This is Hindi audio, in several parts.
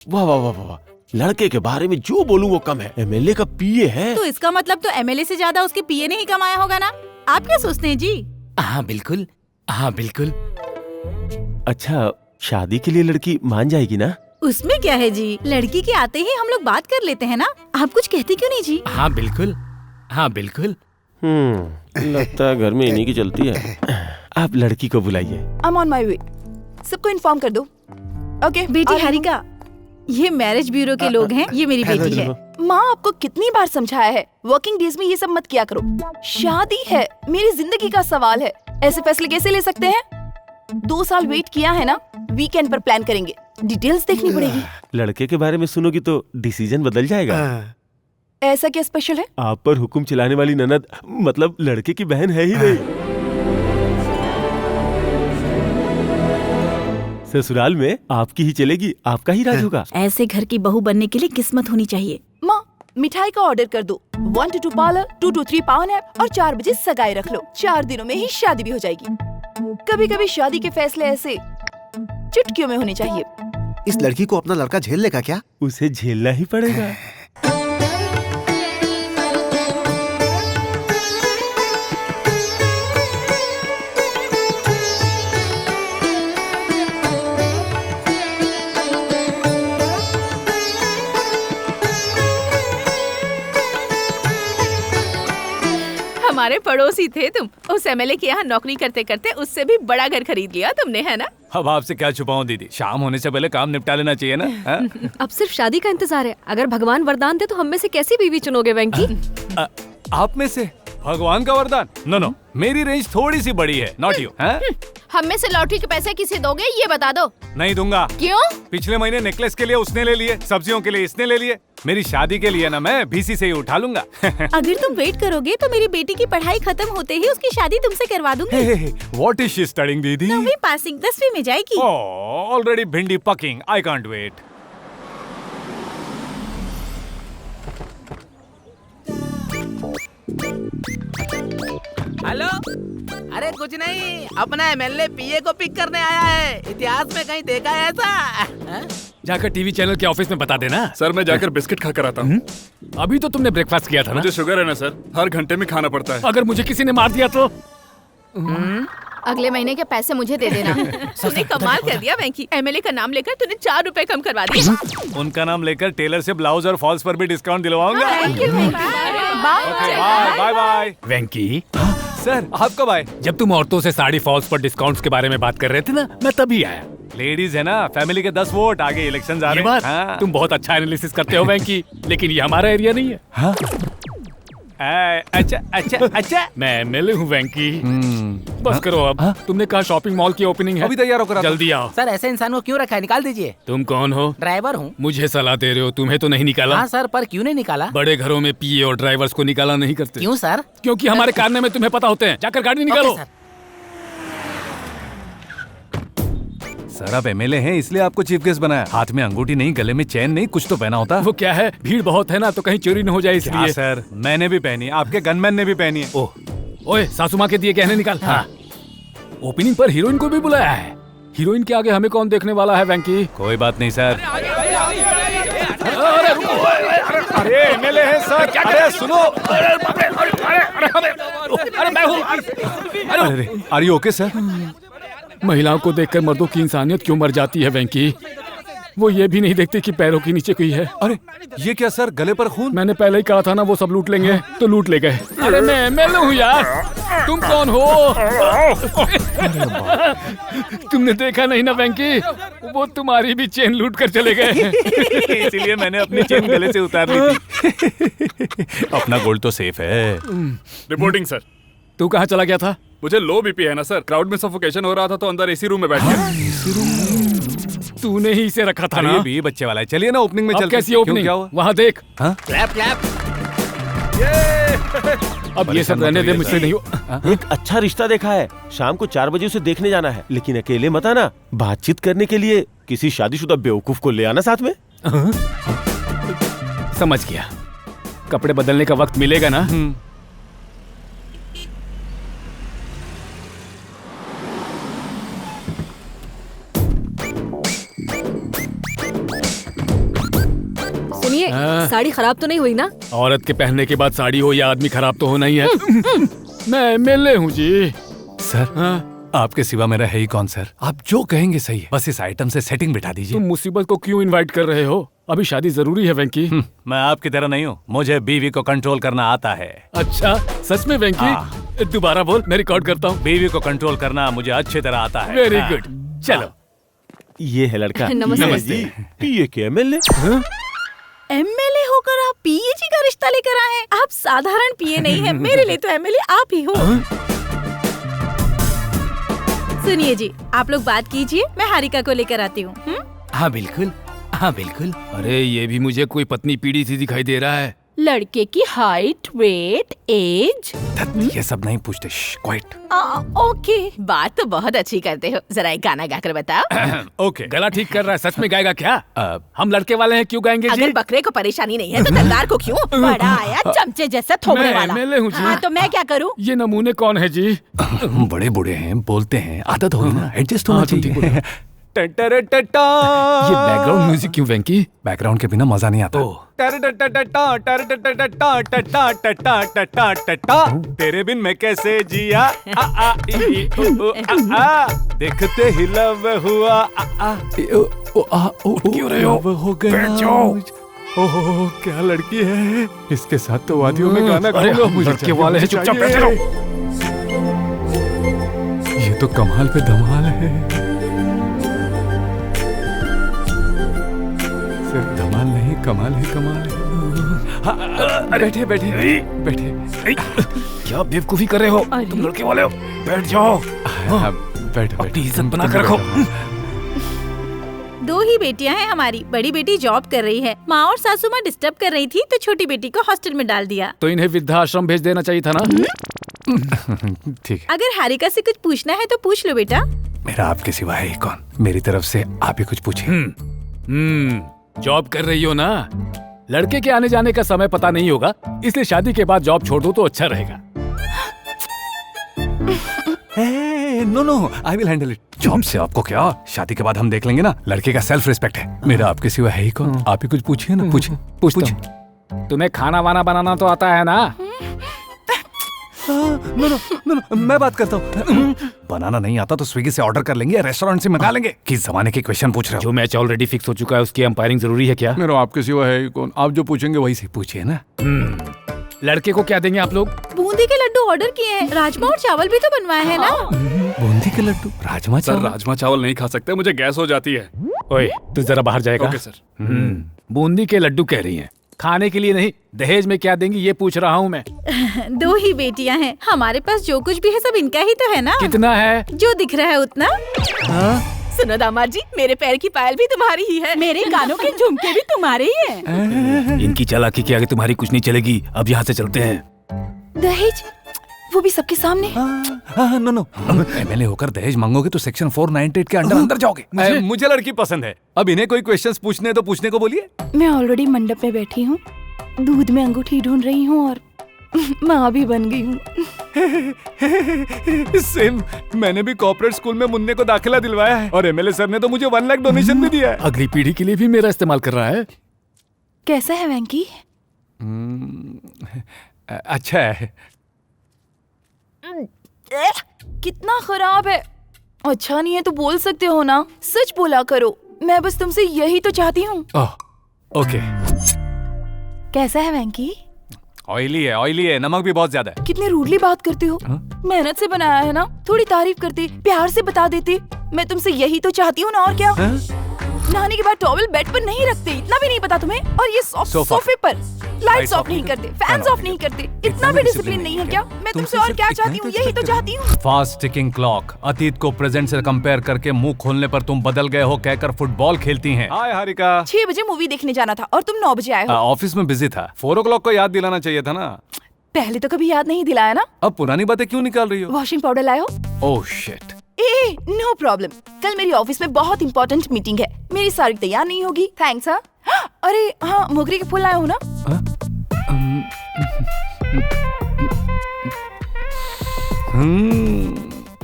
वाह वाह वाह वाह, लड़के के बारे में जो बोलूं वो कम है। एमएलए का पीए है। तो इसका मतलब तो एमएलए से ज्यादा उसके पीए ने ही कमाया होगा ना? आप क्या सोचते हैं जी? हाँ बिल्कुल, हाँ बिल्कुल। अच्छा, शादी के लिए लड़की मान जाएगी ना? उसमें क्या है जी, लड़की के आते ही हम लोग बात कर लेते हैं ना। आप कुछ कहते क्यों नहीं जी? हाँ बिल्कुल, हाँ बिल्कुल। लगता है घर में इन्हीं की चलती है। आप लड़की को बुलाइए। I'm on my way. सबको इन्फॉर्म कर दो। ओके बेटी हारिका, ये मैरिज ब्यूरो के लोग हैं, ये मेरी बेटी है। माँ आपको कितनी बार समझाया है, वर्किंग डेज में ये सब मत किया करो। शादी है, मेरी जिंदगी का सवाल है, ऐसे फैसले कैसे ले सकते हैं? 2 साल वेट किया है ना, वीकेंड पर प्लान करेंगे, डिटेल्स देखनी पड़ेगी। लड़के के बारे में सुनोगी तो डिसीजन बदल जाएगा। ऐसा क्या स्पेशल है? आप पर हुक्म चलाने वाली ननद मतलब लड़के की बहन है ही नहीं। ससुराल में आपकी ही चलेगी, आपका ही राज होगा। ऐसे घर की बहू बनने के लिए किस्मत होनी चाहिए। माँ मिठाई का ऑर्डर कर दो, 1 to 2 पार्लर, 2 to 3 पावन है और 4 बजे सगाई रख लो। 4 दिनों में ही शादी भी हो जाएगी। कभी कभी शादी के फैसले ऐसे चुटकियों में होने चाहिए। इस लड़की को अपना लड़का झेल लेगा क्या? उसे झेलना ही पड़ेगा। हमारे पड़ोसी थे तुम। उस एमएलए के यहाँ नौकरी करते करते उससे भी बड़ा घर खरीद लिया तुमने, है ना? अब आपसे क्या छुपाऊं दीदी, शाम होने से पहले काम निपटा लेना चाहिए ना। अब सिर्फ शादी का इंतजार है। अगर भगवान वरदान दे तो हम में से कैसी बीवी चुनोगे वेंकी? आप में से भगवान का वरदान? नो, मेरी रेंज थोड़ी सी बड़ी है, नॉट यू। हम में से लॉटरी के पैसे किसे दोगे ये बता दो। नहीं दूंगा। क्यों? पिछले महीने नेकलेस के लिए उसने ले लिए, सब्जियों के लिए इसने ले लिए, मेरी शादी के लिए ना मैं बीसी से ही उठा लूंगा। अगर तुम वेट करोगे तो मेरी बेटी की पढ़ाई खत्म होते ही उसकी शादी तुमसे करवा दूंगी। व्हाट इज शी स्टडीइंग दीदी? 9वीं पासिंग, 10वीं में जाएगी। Already bhindi packing, I can't wait. Hello, अरे कुछ नहीं, अपना एमएलए पीए को पिक करने आया है। इतिहास में कहीं देखा है ऐसा? जाकर टीवी चैनल के ऑफिस में बता देना। सर मैं जाकर बिस्किट खा कर आता हूँ। अभी तो तुमने ब्रेकफास्ट किया था ना? मुझे शुगर है ना सर, हर घंटे में खाना पड़ता है। अगर मुझे किसी ने मार दिया तो? अगले महीने के पैसे मुझे दे देना। तूने कमाल कर दिया वेंकी, एमएलए का नाम लेकर तूने 4 रुपए कम करवा दिए। उनका नाम लेकर टेलर से ब्लाउज और फॉल्स पर भी डिस्काउंट दिलवाऊंगा। Bye bye. वेंकी सर, आप कब आए? जब तुम औरतों से साड़ी फॉल्स पर डिस्काउंट्स के बारे में बात कर रहे थे ना, मैं तभी आया। लेडीज है ना, फैमिली के 10 वोट, आगे इलेक्शन आ रहे हैं। तुम बहुत अच्छा एनालिसिस करते हो वेंकी, लेकिन ये हमारा एरिया नहीं है। हाँ? अच्छा मैं एमएलए हूँ वेंकी। बस करो अब। तुमने कहा शॉपिंग मॉल की ओपनिंग है, अभी तैयार होकर जल्दी आओ। सर ऐसे इंसान को क्यों रखा है, निकाल दीजिए। तुम कौन हो? ड्राइवर हूँ। मुझे सलाह दे रहे हो, तुम्हें तो नहीं निकाला? हाँ सर, पर क्यों नहीं निकाला? बड़े घरों में पीए और ड्राइवर्स को निकाला नहीं करते। क्यों सर? क्योंकि हमारे कारनामे में तुम्हें पता होते हैं। जाकर गाड़ी निकालो। सर आप एमएलए हैं इसलिए आपको चीफ गेस्ट बनाया। हाथ में अंगूठी नहीं, गले में चैन नहीं, कुछ तो पहना होता। वो क्या है, भीड़ बहुत है ना, तो कहीं चोरी न हो जाए इसलिए। सर मैंने भी पहनी, आपके गनमैन ने भी पहनी है। ओए सासू माँ के दिए गहने निकाल। हाँ। ओपनिंग पर हीरोइन को भी बुलाया है। हीरोइन के आगे हमें कौन देखने वाला है वेंकी? कोई बात नहीं सर। अरे एमएलए है सर। अरे सुनो, अरे मैं हूँ। अरे आर यू ओके सर? महिलाओं को देखकर मर्दों की इंसानियत क्यों मर जाती है वेंकी? वो ये भी नहीं देखते कि पैरों के नीचे कोई है। अरे ये क्या सर, गले पर खून? मैंने पहले ही कहा था ना, वो सब लूट लेंगे। तो लूट ले गए। अरे मैं एमएलए हूँ यार, तुम कौन हो? तुमने देखा नहीं ना वेंकी, वो तुम्हारी भी चेन लूट कर चले गए। इसीलिए मैंने अपनी चेन गले से उतार ली थी। अपना गोल्ड तो सेफ है। Reporting sir. तू कहाँ चला गया था? मुझे लो बीपी है ना सर, क्राउड में सफोकेशन हो रहा था तो अंदर एसी रूम में बैठ गया। तूने ही इसे रखा था ना? ये भी बच्चे वाला है। चलिए ना ओपनिंग में चलते। कैसी ओपनिंग? वहाँ देख। Clap clap. अब ये सब रहने दे, मुझसे नहीं हो। एक अच्छा रिश्ता देखा है, शाम को 4 बजे उसे देखने जाना है, लेकिन अकेले मत आना। बातचीत करने के लिए किसी शादीशुदा बेवकूफ को ले आना साथ में। समझ गया। कपड़े बदलने का वक्त मिलेगा ना? सुनिए, साड़ी खराब तो नहीं हुई ना? औरत के पहनने के बाद साड़ी हो या आदमी खराब तो होना ही है। मैं एमएलए हूँ जी। सर आपके सिवा मेरा है ही कौन सर? आप जो कहेंगे सही है, बस इस आइटम से सेटिंग बिठा दीजिए। तुम मुसीबत को क्यों इनवाइट कर रहे हो? अभी शादी जरूरी है वेंकी। मैं आपकी तरह नहीं हूँ, मुझे बीवी को कंट्रोल करना आता है। अच्छा सच में वेंकी? दोबारा बोल, मैं रिकॉर्ड करता हूँ। बीवी को कंट्रोल करना मुझे अच्छी तरह आता है। वेरी गुड, चलो। ये है लड़का। नमस्ते। ये क्या एमएलए? एमएलए होकर आप पीए जी का रिश्ता लेकर आए हैं? आप साधारण पीए नहीं है, मेरे लिए तो एमएलए आप ही हो। सुनिए जी, आप लोग बात कीजिए, मैं हारिका को लेकर आती हूँ। हाँ बिल्कुल, हाँ बिल्कुल। अरे ये भी मुझे कोई पत्नी पीढ़ी सी दिखाई दे रहा है। लड़के की हाइट, वेट, एज। ये सब नहीं पूछते, क्वाइट। ओके। बात तो बहुत अच्छी करते हो, जरा एक गाना गाकर बताओ। ओके। गला ठीक कर रहा है, सच में गाएगा क्या? हम लड़के वाले हैं, क्यों गाएंगे जी? अगर बकरे को परेशानी नहीं है तो तलवार को क्यों? बड़ा आया चमचे जैसा थोपने मैं वाला। एमएलए हूँ जी। हाँ तो मैं क्या करूँ? ये नमूने कौन है जी? बड़े बूढ़े हैं, बोलते हैं, आदत होगी ना, एडजस्ट होना हाँ, तुम ठीक चाहिए। ये बैकग्राउंड म्यूजिक क्यों वेंकी? बैकग्राउंड के बिना मजा नहीं आता। तेरे बिन मैं कैसे जिया, देखते ही लव हुआ, क्यों रहे हो गया। ओह क्या लड़की है, इसके साथ तो वादियों में गाना गाऊंगा। मुझे लड़के वाले हैं, चुपचाप बैठे रहो। ये तो कमाल पे धमाल है। सिर्फ धमाल नहीं, कमाल ही कमाल है। बैठे बैठे बैठे। क्या बेवकूफी कर रहे हो? तुम लड़के वाले हो, बैठ जाओ। बैठ अपनी इज्जत बना कर रखो। दो ही बेटियां हैं हमारी। बड़ी बेटी जॉब कर रही है, माँ और सासू माँ डिस्टर्ब कर रही थी तो छोटी बेटी को हॉस्टल में डाल दिया। तो इन्हें वृद्धाश्रम भेज देना चाहिए था ना? ठीक है। अगर हारिका से कुछ पूछना है तो पूछ लो बेटा। मेरा आपके सिवा है ही कौन? मेरी तरफ से आप ही कुछ पूछिए। जॉब कर रही हो ना, लड़के के आने जाने का समय पता नहीं होगा, इसलिए शादी के बाद जॉब छोड़ दो तो अच्छा रहेगा। No I will handle it. Job से आपको क्या, शादी के बाद हम देख लेंगे ना। लड़के का सेल्फ रिस्पेक्ट है। मेरा आपके सिवा है ही कौन? आप ही कुछ पूछिए ना। पूछिए। तुम्हें खाना वाना बनाना तो आता है ना? नो मैं बात करता हूँ। बनाना नहीं आता तो स्विगी से ऑर्डर कर लेंगे या रेस्टोरेंट से मंगा लेंगे। किस जमाने के क्वेश्चन पूछ रहे हो? जो मैच ऑलरेडी फिक्स हो चुका है उसकी अंपायरिंग जरूरी है क्या? मेरा आपके सिवा है ही कौन? आप जो पूछेंगे वही से पूछिए ना। लड़के को क्या देंगे आप लोग? बूंदी के लड्डू ऑर्डर किए हैं, राजमा और चावल भी तो बनवाए हैं ना। बूंदी के लड्डू, राजमा सर चावल। राजमा चावल नहीं खा सकते, मुझे गैस हो जाती है। ओए तू जरा बाहर जाएगा? Okay sir. बूंदी के लड्डू कह रही हैं, खाने के लिए नहीं, दहेज में क्या देंगी ये पूछ रहा हूँ मैं। दो ही बेटियां हैं हमारे पास, जो कुछ भी है सब इनका ही तो है ना। कितना है? जो दिख रहा है उतना। सुनो दामाद जी, मेरे पैर की पायल भी तुम्हारी ही है, मेरे कानों के झुमके भी तुम्हारे ही हैं। इनकी चालाकी के आगे तुम्हारी कुछ नहीं चलेगी। अब यहाँ से चलते हैं। दहेज, वो भी सबके सामने। नो एमएलए होकर दहेज मांगोगे तो सेक्शन 498 के अंदर जाओगे। मुझे लड़की पसंद है। अब इन्हें कोई क्वेश्चंस पूछने हैं तो पूछने को बोलिए। मैं ऑलरेडी मंडप में बैठी हूँ, दूध में अंगूठी ढूंढ रही हूँ और माँ भी बन गई हूँ। सेम, मैंने भी कॉर्पोरेट स्कूल में मुन्ने को दाखिला दिलवाया है और एमएलए सर ने तो मुझे 1 लाख डोनेशन भी दिया है। अगली पीढ़ी के लिए भी मेरा इस्तेमाल कर रहा है। कैसा है वेंकी? अच्छा है। कितना खराब है। अच्छा नहीं है तो बोल सकते हो ना, सच बोला करो। मैं बस तुमसे यही तो चाहती हूँ। ओके। कैसा है वेंकी? ऑयली है, नमक भी बहुत ज्यादा है। कितने रूडली बात करते हो। मेहनत से बनाया है ना, थोड़ी तारीफ करते, प्यार से बता देते। मैं तुमसे यही तो चाहती हूँ ना, और क्या। नहाने के बाद टॉवल बेड पर नहीं रखते, इतना भी नहीं पता तुम्हें। और ये सोफे पर लाइट्स ऑफ नहीं करते, फैंस ऑफ नहीं करते, इतना भी डिसिप्लिन नहीं है क्या? मैं तुमसे और क्या चाहती हूँ, यही तो चाहती हूँ। फास्ट टिकिंग क्लॉक, अतीत को प्रेजेंट से कंपेयर करके मुंह खोलने पर तुम बदल गए हो कहकर फुटबॉल खेलती हैं। हाय हारिका। 6 बजे मूवी देखने जाना था और तुम 9 बजे आए हो। ऑफिस में बिजी था, 4 o'clock को याद दिलाना चाहिए था ना। पहले तो कभी याद नहीं दिलाया ना। अब पुरानी बातें क्यों निकाल रही हो? वॉशिंग पाउडर लाए हो? Oh shit. No problem. कल मेरी ऑफिस में बहुत इंपॉर्टेंट मीटिंग है, मेरी साड़ी तैयार नहीं होगी। थैंक्स। अरे हाँ, मोगरे के फूल लाए हो ना?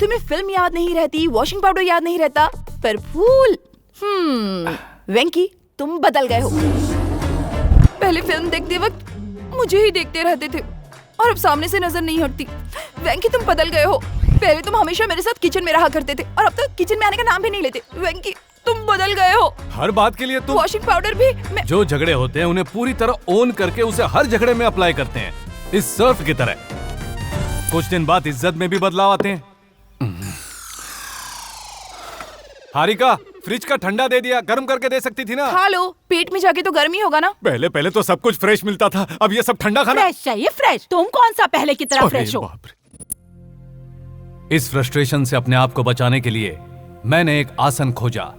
तुम्हें फिल्म याद नहीं रहती, वॉशिंग पाउडर याद नहीं रहता, पर फूल। वेंकी, तुम बदल गए हो। पहले फिल्म देखते वक्त मुझे ही देखते रहते थे और अब सामने से नजर नहीं हटती। वेंकी तुम बदल गए हो। पहले तुम हमेशा मेरे साथ किचन में रहा करते थे और अब तो किचन में आने का नाम भी नहीं लेते। वेंकी तुम बदल गए हो। हर बात के लिए तुम वॉशिंग पाउडर भी मैं... जो झगड़े होते हैं उन्हें पूरी तरह ओन करके उसे हर झगड़े में अप्लाई करते हैं, इस सर्फ की तरह। कुछ दिन बाद इज्जत में भी बदलाव आते हैं। हारिका, फ्रिज का ठंडा दे दिया, गर्म करके दे सकती थी ना। खा लो, पेट में जाके तो गर्मी होगा ना। पहले पहले तो सब कुछ फ्रेश मिलता था, अब ये सब ठंडा खाना। फ्रेश चाहिए फ्रेश। तुम कौन सा पहले की तरह फ्रेश हो? इस फ्रस्ट्रेशन से अपने आप को बचाने के लिए मैंने एक आसन खोजा।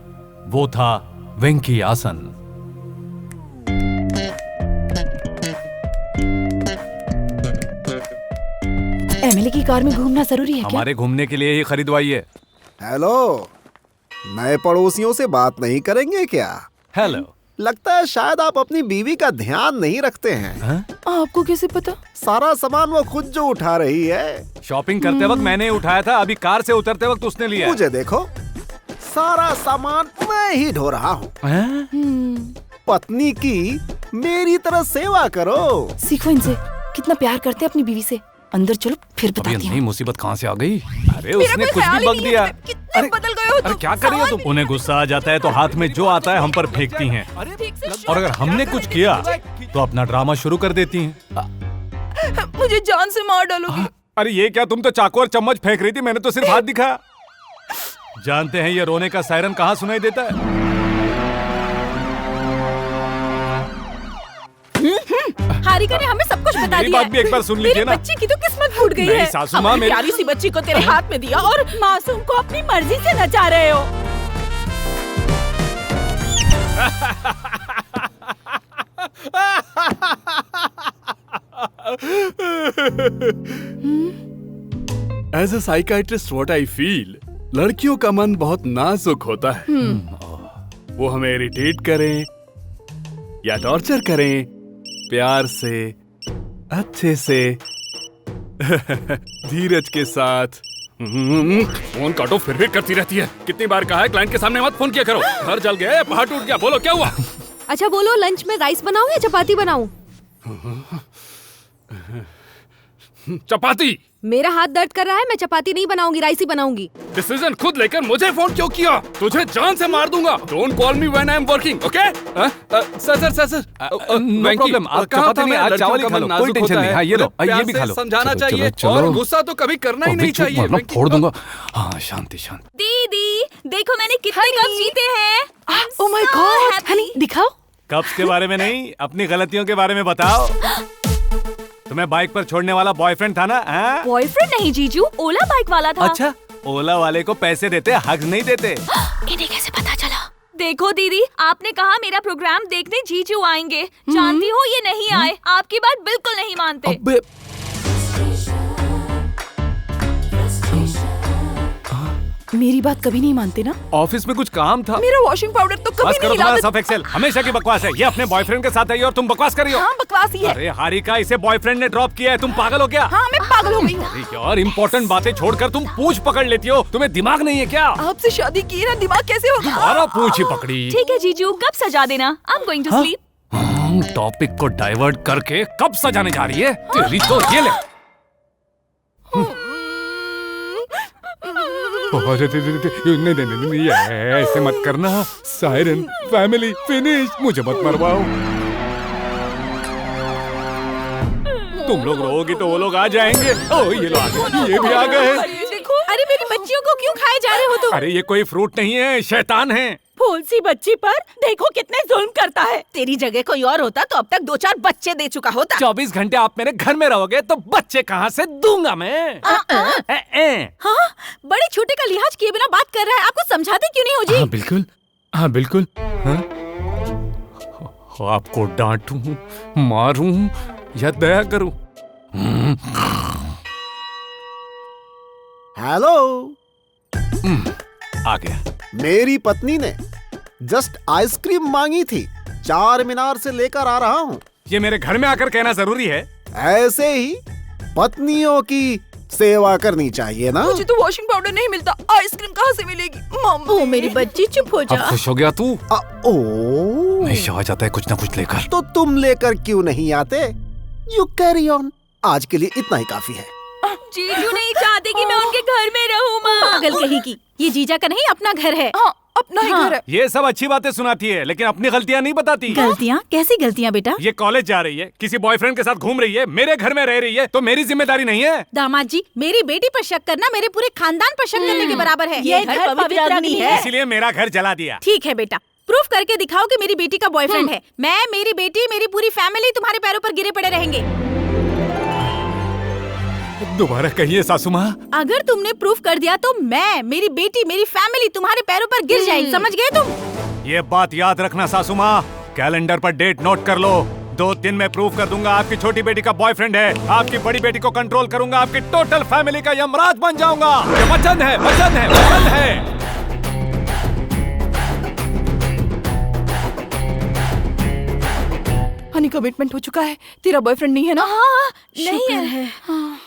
वो था वेंकी आसन। एमिली की कार में घूमना जरूरी है क्या? हमारे घूमने के लिए ही खरीदवाई है। हेलो, नए पड़ोसियों से बात नहीं करेंगे क्या? हेलो। लगता है शायद आप अपनी बीवी का ध्यान नहीं रखते हैं। आपको कैसे पता? सारा सामान वो खुद जो उठा रही है। शॉपिंग करते वक्त मैंने उठाया था, अभी कार से उतरते वक्त उसने लिया। मुझे देखो, सारा सामान मैं ही ढो रहा हूँ। पत्नी की मेरी तरह सेवा करो। सीखो इनसे, कितना प्यार करते हैं अपनी बीवी से। अंदर चलो फिर बताती हूँ। मुसीबत कहाँ से आ गई? अरे उसने कुछ भी बक दिया। कितने बदल गए हो तुम। क्या कर रही हो तुम? उन्हें गुस्सा आ जाता है तो हाथ में जो आता है हम पर फेंकती हैं। और अगर हमने कुछ किया तो अपना ड्रामा शुरू कर देती हैं। मुझे जान से मार डालोगी। अरे ये क्या, तुम तो चाकू और चम्मच फेंक रही थी, मैंने तो सिर्फ हाथ दिखाया। जानते हैं ये रोने का सायरन कहाँ सुनाई देता है? हारिका ने हमें सब कुछ बता मेरी दिया बात भी एक बार सुन लीजिए ना। बच्ची की तो किस्मत फूट गई नहीं है। सासू माँ, अपनी मेरी प्यारी सी बच्ची को तेरे हाथ में दिया और मासूम को अपनी मर्जी से नचा रहे हो। As a psychiatrist what I feel, लड़कियों का मन बहुत नाजुक होता है। वो हमें इरिटेट करें या टॉर्चर करें, प्यार से, अच्छे से, धीरज के साथ। फोन काटो फिर भी करती रहती है। कितनी बार कहा है क्लाइंट के सामने मत फोन किया करो। घर जल गया, पहाड़ टूट गया, बोलो क्या हुआ? अच्छा बोलो, लंच में राइस बनाऊं या चपाती बनाऊं? चपाती। मेरा हाथ दर्द कर रहा है, मैं चपाती नहीं बनाऊंगी, राइस ही बनाऊंगी। डिसीजन खुद लेकर मुझे फोन क्यों किया? तुझे जान से मार दूंगा। Don't call me when I am working, okay? Sir no problem, आप चपाती नहीं, आज चावल ही खा लो, कोई टेंशन नहीं। हाँ ये लो, ये भी खा लो। समझाना चाहिए और गुस्सा तो कभी करना ही नहीं चाहिए। फोड़ दूंगा। हाँ शांति शांति। दीदी देखो मैंने कितने कप जीते हैं। ओह माय गॉड, हनी दिखाओ। कप्स के बारे में नहीं, अपनी गलतियों के बारे में बताओ। तुम्हें बाइक पर छोड़ने वाला बॉयफ्रेंड था ना? बॉयफ्रेंड नहीं जीजू, ओला बाइक वाला था। अच्छा, ओला वाले को पैसे देते, हग नहीं देते। इन्हें कैसे पता चला? देखो दीदी, आपने कहा मेरा प्रोग्राम देखने जीजू आएंगे। जानती हो ये नहीं आए, आपकी बात बिल्कुल नहीं मानते। अबे मेरी बात कभी नहीं मानते ना? ऑफिस में कुछ काम था। मेरा वॉशिंग पाउडर तो कभी बस करो नहीं तुम्हारा लाते। सब एक्सेल, हमेशा की बकवास है। ये अपने बॉयफ्रेंड के साथ आई और तुम बकवास कर रही हो। हाँ बकवास ही है। अरे हारिका, इसे बॉयफ्रेंड ने ड्रॉप किया है, तुम पागल हो क्या? हाँ मैं पागल हो गई। अरे यार, इम्पोर्टेंट बातें छोड़कर तुम पूंछ पकड़ लेती हो, तुम्हें दिमाग नहीं है क्या? आपसे शादी की ना, दिमाग कैसे होगा? तुम्हारा पूंछ ही पकड़ी। ठीक है जीजू, कब सजा देना? I am going to sleep. Topic को डाइवर्ट करके कब सजाने जा रही है? तेरी तो ये ले। नहीं, ऐसे मत करना। सायरन, फैमिली, फिनिश, मुझे मत मरवाओ। तुम लोग रोओगी तो वो लोग आ जाएंगे। ओ ये लोग आ गए, ये भी आ गए। देखो, अरे मेरी बच्चियों को क्यों खाए जा रहे हो तुम? अरे ये कोई फ्रूट नहीं है, शैतान है। फूल सी बच्ची पर देखो कितने जुल्म करता है। तेरी जगह कोई और होता तो अब तक 2-4 बच्चे दे चुका होता। 24 घंटे आप मेरे घर में रहोगे तो बच्चे कहाँ से दूंगा मैं? हाँ, बड़े छोटे का लिहाज किए बिना बात कर रहा है, आपको समझाते क्यों नहीं हो जी? हाँ बिल्कुल, हाँ बिल्कुल। आपको डांटूं, मारूं या दया करूं? हेलो, आ गया। मेरी पत्नी ने जस्ट आइसक्रीम मांगी थी, 4 मीनार से लेकर आ रहा हूँ। ये मेरे घर में आकर कहना जरूरी है? ऐसे ही पत्नियों की सेवा करनी चाहिए ना। मुझे तो वॉशिंग पाउडर नहीं मिलता, आइसक्रीम कहाँ से मिलेगी? ओ मेरी बच्ची चुप हो अब जा। खुश हो गया तू? ओ हमेशा आ जाता है कुछ ना कुछ लेकर। तो तुम लेकर क्यों नहीं आते? You carry on. आज के लिए इतना ही काफी है। जीजू नहीं चाहते कि मैं उनके घर में रहूं माँ। पागल कहेगी, ये जीजा का नहीं अपना घर है। हाँ, अपना ही घर है। ये सब अच्छी बातें सुनाती है लेकिन अपनी गलतियाँ नहीं बताती। गलतियाँ? कैसी गलतियाँ बेटा? ये कॉलेज जा रही है, किसी बॉयफ्रेंड के साथ घूम रही है, मेरे घर में रह रही है, तो मेरी जिम्मेदारी नहीं है? दामाद जी, मेरी बेटी पर शक करना मेरे पूरे खानदान पर शक करने के बराबर है। ये घर पवित्र अग्नि है। इसीलिए मेरा घर जला दिया। ठीक है बेटा, प्रूफ करके दिखाओ कि मेरी बेटी का बॉयफ्रेंड है। मैं, मेरी बेटी, मेरी पूरी फैमिली तुम्हारे पैरों पर गिरे पड़े रहेंगे। दोबारा कहिए सासू माँ। अगर तुमने प्रूफ कर दिया तो मैं, मेरी बेटी, मेरी फैमिली तुम्हारे पैरों पर गिर जाएगी, समझ गए तुम? ये बात याद रखना सासू माँ, कैलेंडर पर डेट नोट कर लो। 2 दिन में प्रूफ कर दूंगा आपकी छोटी बेटी का बॉयफ्रेंड है। आपकी बड़ी बेटी को कंट्रोल करूंगा, आपकी टोटल फैमिली का यमराज बन जाऊंगा। ये वचन है, वचन है, वचन है। हनी, कमिटमेंट हो चुका है। तेरा बॉयफ्रेंड नहीं है ना? हाँ, नहीं शुक्र है। है। हाँ।